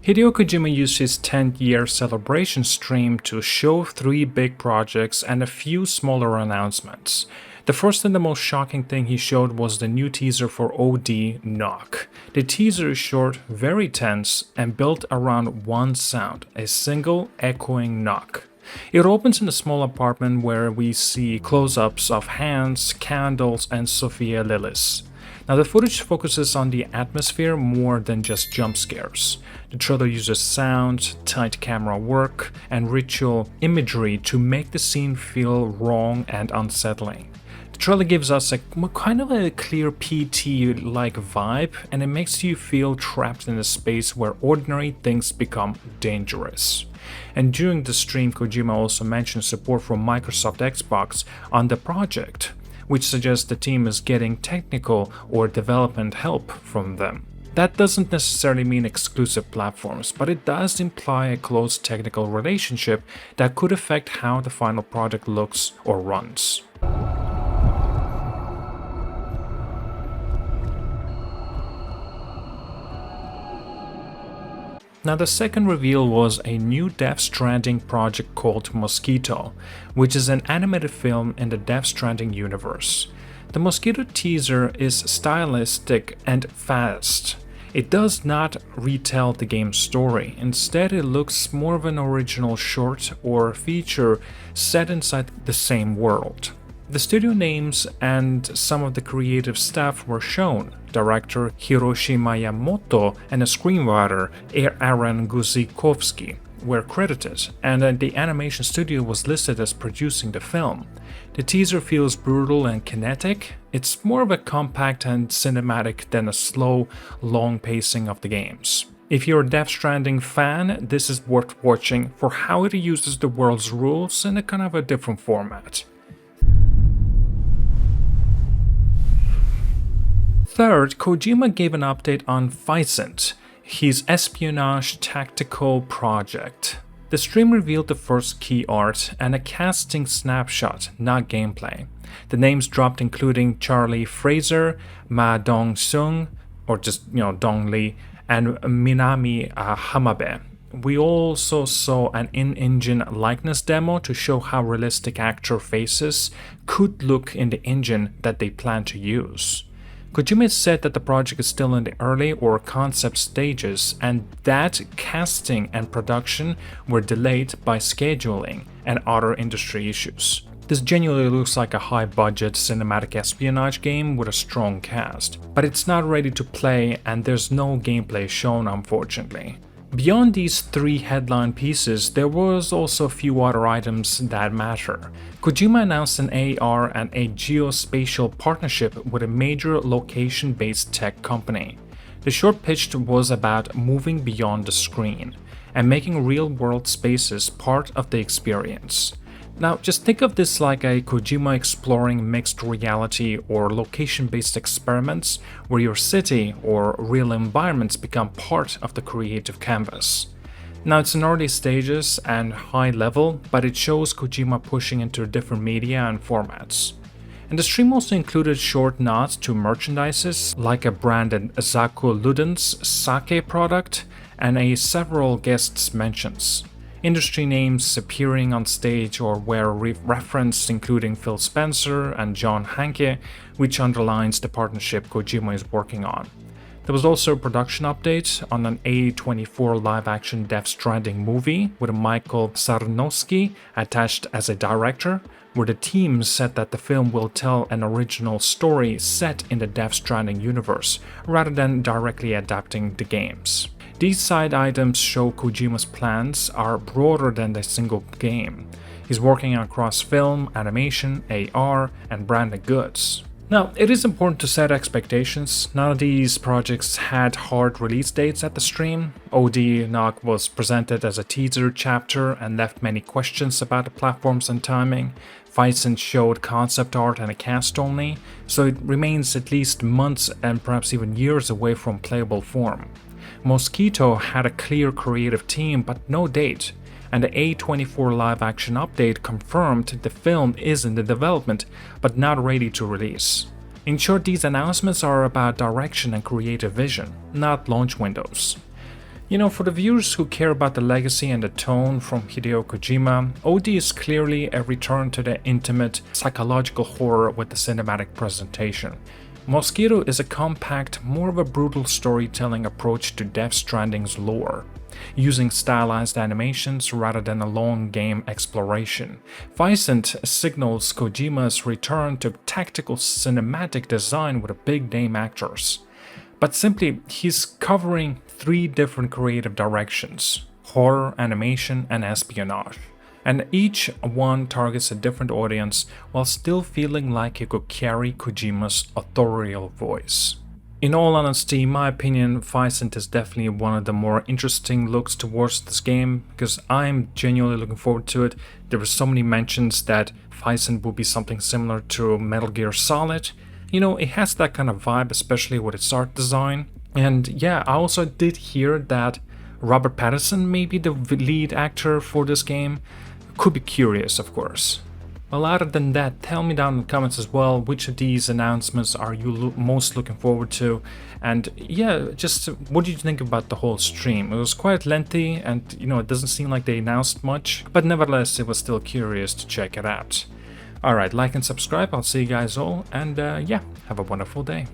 Hideo Kojima used his 10th-year celebration stream to show 3 big projects and a few smaller announcements. The first and the most shocking thing he showed was the new teaser for OD Knock. The teaser is short, very tense, and built around one sound, a single echoing knock. It opens in a small apartment where we see close-ups of hands, candles, and Sophia Lillis. Now the footage focuses on the atmosphere more than just jump scares. The trailer uses sound, tight camera work, and ritual imagery to make the scene feel wrong and unsettling. The trailer gives us a kind of a clear PT-like vibe, and it makes you feel trapped in a space where ordinary things become dangerous. And during the stream, Kojima also mentioned support from Microsoft Xbox on the project, which suggests the team is getting technical or development help from them. That doesn't necessarily mean exclusive platforms, but it does imply a close technical relationship that could affect how the final product looks or runs. Now the second reveal was a new Death Stranding project called Mosquito, which is an animated film in the Death Stranding universe. The Mosquito teaser is stylistic and fast. It does not retell the game's story, instead it looks more of an original short or feature set inside the same world. The studio names and some of the creative staff were shown. Director Hiroshi Miyamoto and a screenwriter Aaron Guzikovsky were credited, and the animation studio was listed as producing the film. The teaser feels brutal and kinetic. It's more of a compact and cinematic than a slow, long pacing of the games. If you're a Death Stranding fan, this is worth watching for how it uses the world's rules in a kind of a different format. Third, Kojima gave an update on Physint, his espionage tactical project. The stream revealed the first key art and a casting snapshot, not gameplay. The names dropped including Charlie Fraser, Ma Dong-seung, or just Dong Li, and Minami Hamabe. We also saw an in-engine likeness demo to show how realistic actor faces could look in the engine that they plan to use. Kojima said that the project is still in the early or concept stages and that casting and production were delayed by scheduling and other industry issues. This genuinely looks like a high-budget cinematic espionage game with a strong cast, but it's not ready to play and there's no gameplay shown, unfortunately. Beyond these 3 headline pieces, there was also a few other items that matter. Kojima announced an AR and a geospatial partnership with a major location-based tech company. The short pitch was about moving beyond the screen and making real-world spaces part of the experience. Now, just think of this like a Kojima exploring mixed reality or location-based experiments where your city or real environments become part of the creative canvas. Now, it's in early stages and high level, but it shows Kojima pushing into different media and formats. And the stream also included short nods to merchandises like a branded Zaku Luden's sake product and several guests' mentions. Industry names appearing on stage or were referenced, including Phil Spencer and John Hanke, which underlines the partnership Kojima is working on. There was also a production update on an A24 live-action Death Stranding movie with Michael Sarnowski attached as a director, where the team said that the film will tell an original story set in the Death Stranding universe, rather than directly adapting the games. These side items show Kojima's plans are broader than the single game. He's working across film, animation, AR, and branded goods. Now, it is important to set expectations. None of these projects had hard release dates at the stream. OD Knock was presented as a teaser chapter and left many questions about the platforms and timing. Physint showed concept art and a cast only, so it remains at least months and perhaps even years away from playable form. Mosquito had a clear creative team but no date, and the A24 live-action update confirmed the film is in the development but not ready to release. In short, these announcements are about direction and creative vision, not launch windows. You know, for the viewers who care about the legacy and the tone from Hideo Kojima, OD is clearly a return to the intimate, psychological horror with the cinematic presentation. Mosquito is a compact, more of a brutal storytelling approach to Death Stranding's lore, using stylized animations rather than a long game exploration. Physint signals Kojima's return to tactical cinematic design with big-name actors. But simply, he's covering 3 different creative directions: horror, animation, and espionage. And each one targets a different audience while still feeling like he could carry Kojima's authorial voice. In all honesty, in my opinion, Physint is definitely one of the more interesting looks towards this game, because I'm genuinely looking forward to it. There were so many mentions that Physint will be something similar to Metal Gear Solid. You know, it has that kind of vibe, especially with its art design. And yeah, I also did hear that Robert Pattinson may be the lead actor for this game. Could be curious, of course. Well, other than that, tell me down in the comments as well, which of these announcements are you most looking forward to? And yeah, just what do you think about the whole stream? It was quite lengthy and, you know, it doesn't seem like they announced much, but nevertheless, it was still curious to check it out. Alright, like and subscribe, I'll see you guys all, and yeah, have a wonderful day.